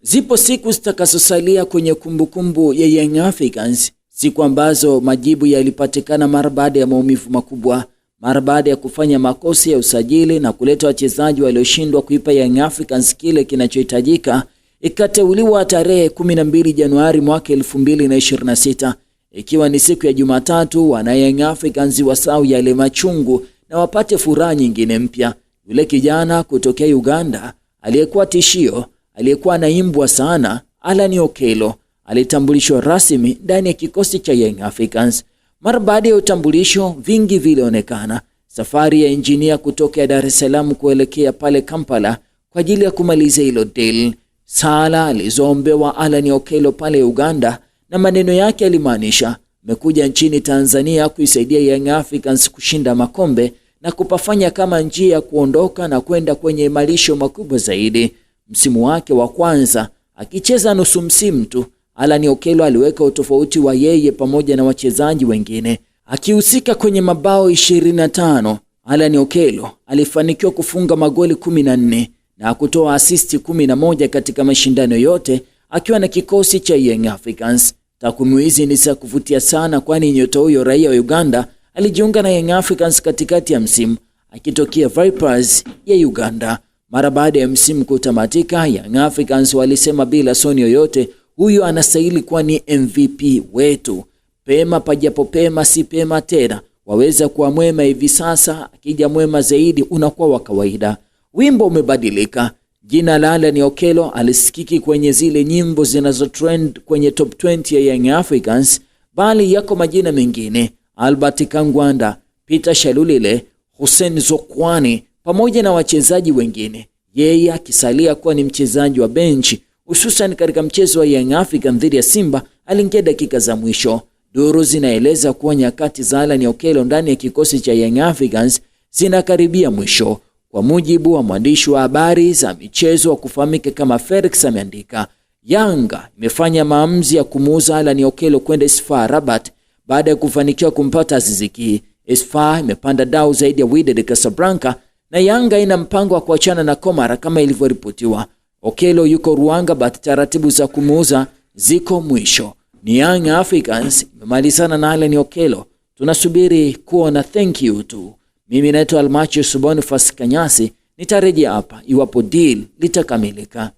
Zipo siku zitakazosalia kwenye kumbukumbu ya Young Africans, siku ambazo majibu yalipatikana mara baada ya maumivu makubwa, mara baada ya kufanya makosa ya usajili na kuleta wachezaji walioshindwa kuipa Young Africans kile kinachohitajika. Ikateuliwa tarehe 12 Januari mwaka 2026, ikiwa ni siku ya Jumatatu. Wana Young Africans wasahau yale machungu na wapate furaha nyingine mpya. Yule kijana kutokea Uganda aliyekuwa tishio, aliyekuwa anaimbwa sana, Allan Okello alitambulishwa rasmi ndani ya kikosi cha Young Africans. Mara baada ya utambulisho, vingi vilionekana. Safari ya engineer kutoka Dar es Salaam kuelekea pale Kampala kwa ajili ya kumaliza hilo deal. Sala alizoombewa Allan Okello pale Uganda, na maneno yake alimaanisha amekuja nchini Tanzania kuisaidia Young Africans kushinda makombe na kupafanya kama njia ya kuondoka na kwenda kwenye malisho makubwa zaidi. Msimu wake wa kwanza akicheza nusu msimu tu, Allan Okello aliweka utofauti wa yeye pamoja na wachezaji wengine. Akihusika kwenye mabao 25, Allan Okello alifanikiwa kufunga magoli 14 na kutoa asisti 11 katika mashindano yote akiwa na kikosi cha Young Africans. Takwimu hizi ni za kuvutia sana, kwani nyota huyo raia wa Uganda alijiunga na Young Africans katikati ya msimu akitokea Vipers ya Uganda. Mara baada ya msimu kutamatika, Young Africans walisema bila soni yoyote, huyo anastahili kuwa ni MVP wetu. Pema pajapo pema si pema tena. Waweza kuwa mwema hivi sasa, akija mwema zaidi unakuwa wa kawaida. Wimbo umebadilika. Jina la Allan Okello alisikiki kwenye zile nyimbo zinazotrend kwenye top 20 ya Young Africans, bali yako majina mengine: Albert Kangwanda, Peter Shalulile, Hussein Zokwani pamoja na wachezaji wengine. Yeye akisalia kuwa ni mchezaji wa benchi, hususan katika mchezo wa Young Africans dhidi ya Simba aliingia dakika za mwisho. Duru zinaeleza kuwa nyakati za Allan Okello ndani ya kikosi cha Young Africans zinakaribia mwisho. Kwa mujibu wa mwandishi wa habari za michezo wa kufahamika kama Felix, ameandika Yanga imefanya maamuzi ya kumuuza Allan Okello kwenda FAR Rabat baada ya kufanikiwa kumpata Aziz Ki. FAR imepanda dau zaidi ya Wydad Casablanca na Yanga ina mpango wa kuachana na Komara kama ilivyoripotiwa. Okello yuko Ruanga, but taratibu za kumuuza ziko mwisho. Ni Young Africans imemalizana na Allan Okello. Tunasubiri kuona. Thank you tu. Mimi naitwa Almachius Boniface Kanyasi, nitarejea hapa iwapo deal litakamilika.